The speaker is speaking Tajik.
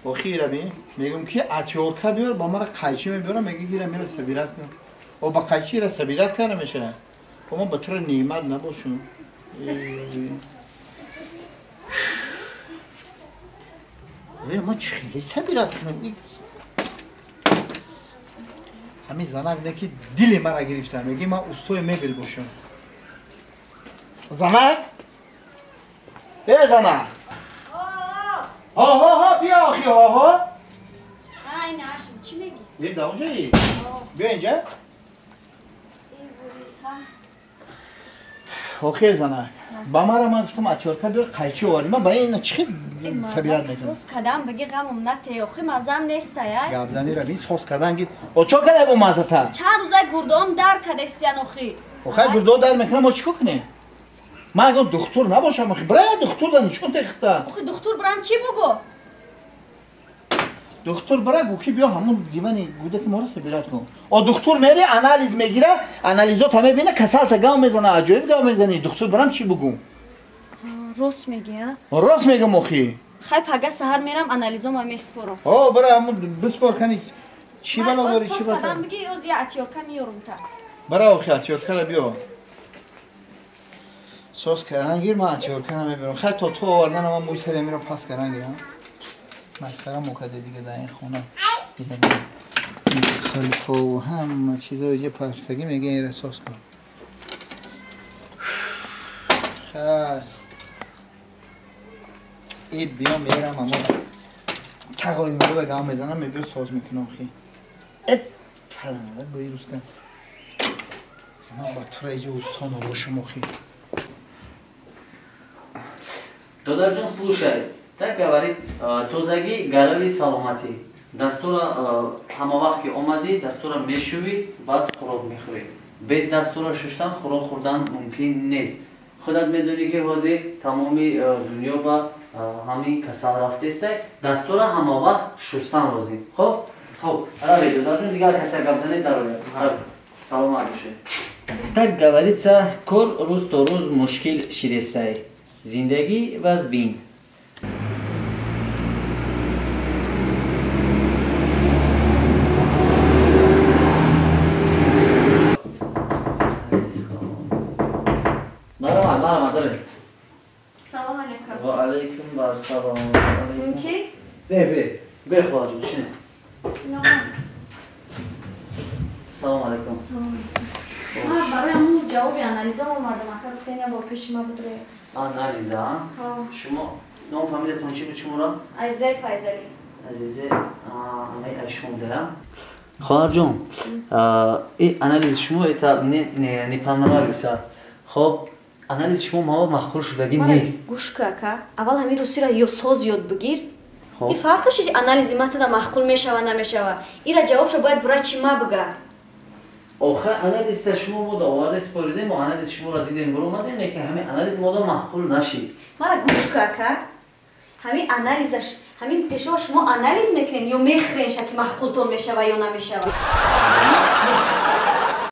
آخیره می میگم که اتیورکا بیار با مرا قایچی میبرم میگه گیرم میره سبیلت کن او با قایچی را سبیلت کنه میشه اما با طور نیمت نباشون ولی ما چخیلی سبیلت کنم همین زنک نه که دل مرا گرفته میگه من استوی میبل باشم زنک ای زنک ها بیا آخی ها ای ناشم چی میگی؟ بیا داوجی بیا اینجا آخی زنک با مرا من گفتم اتیورکا بیار قایچی آوردی من با این چی سبیلت میکنم سوس کدام بگی غمم نته آخی مزم نیست یا گابزنی را بی سوس کدام گید او چو کنه بو مزه تا چند روزای گردام در کدستیان آخی آخی گردو در میکنه ما چیکو کنیم ما اگه دکتر نباشم آخی برای دکتر دانی چیکو تخته آخی دکتر برام چی بگو دکتر برای گو که بیا همون دیوانی گوده که ما را سبیلت کن او دکتر میری انالیز میگیره انالیزات همه بینه کسال تا گام میزنه عجایب گام میزنی دکتر برام چی بگو راست میگی ها راست میگم آخی خیلی پگه سهر میرم انالیزوم میسپرم آه برای همون بسپار کنی چی بلا داری چی بلا کدام بگی روز یا اتیورکا میارم تا برای آخی اتیورکا را بیا سوس کردن گیر من اتیورکا را میبرم خیلی تا تو آوردن من موی سری میرم پس کردن گیرم مسخره موکده دیگه در این خونه این خلیفه و هم چیزا یه پرستگی میگه این رساس کن خیلی این بیا میرم اما تقایی میگه بگم میزنم میبیر ساز میکنم خیلی ات پرنده با این روز کن من با تریجه استان رو باشم خیلی Додар ҷон слушай, так говорит, тозагӣ гарави саломатӣ. Дастура ҳама вақт ки омадӣ, дастура мешӯвӣ, баъд хӯрок мехӯрӣ. Бе дастура шуштан хӯрок хӯрдан мумкин нест. Худат медонӣ ки ҳозир тамоми дунё ба ҳамин касал рафтестай, дастура ҳама вақт шустан лозим. Хоб? Хоб, равӣ, додар ҷон дигар касе гап занед дарояд. Саломат бошед. Так говорится, кор рӯз то рӯз мушкил шидестай. زندگی وزبین مرحبا داره سلام علیکم و علیکم بر سلام ممکن؟ به خواهد شنه نه سلام علیکم سلام علیکم برای همون جوابی انالیزم آمدم اکر گفتین با پیش ما بدره انالیزه شما نام فامیلتون چی بود شما را؟ عزیزه فایزلی عزیزه همه شما دارم خواهر جون این انالیز شما ایتا نیپنما بسید خب انالیز شما ما مخکور شدگی نیست گوش که اول همین روسی را یا ساز یاد بگیر این فرقش انالیزی ما تا مخکور میشوه نمیشوه این را جوابش باید برای چی ما بگه آخه انالیز شما ما داوره سپاریدیم و انالیز شما را دیدیم برو اومدیم لیکن همین انالیز ما دا معقول نشید مرا گوش که همین انالیزش همین پیشا شما انالیز میکنین یا میخرین که معقولتون میشوه یا نمیشوه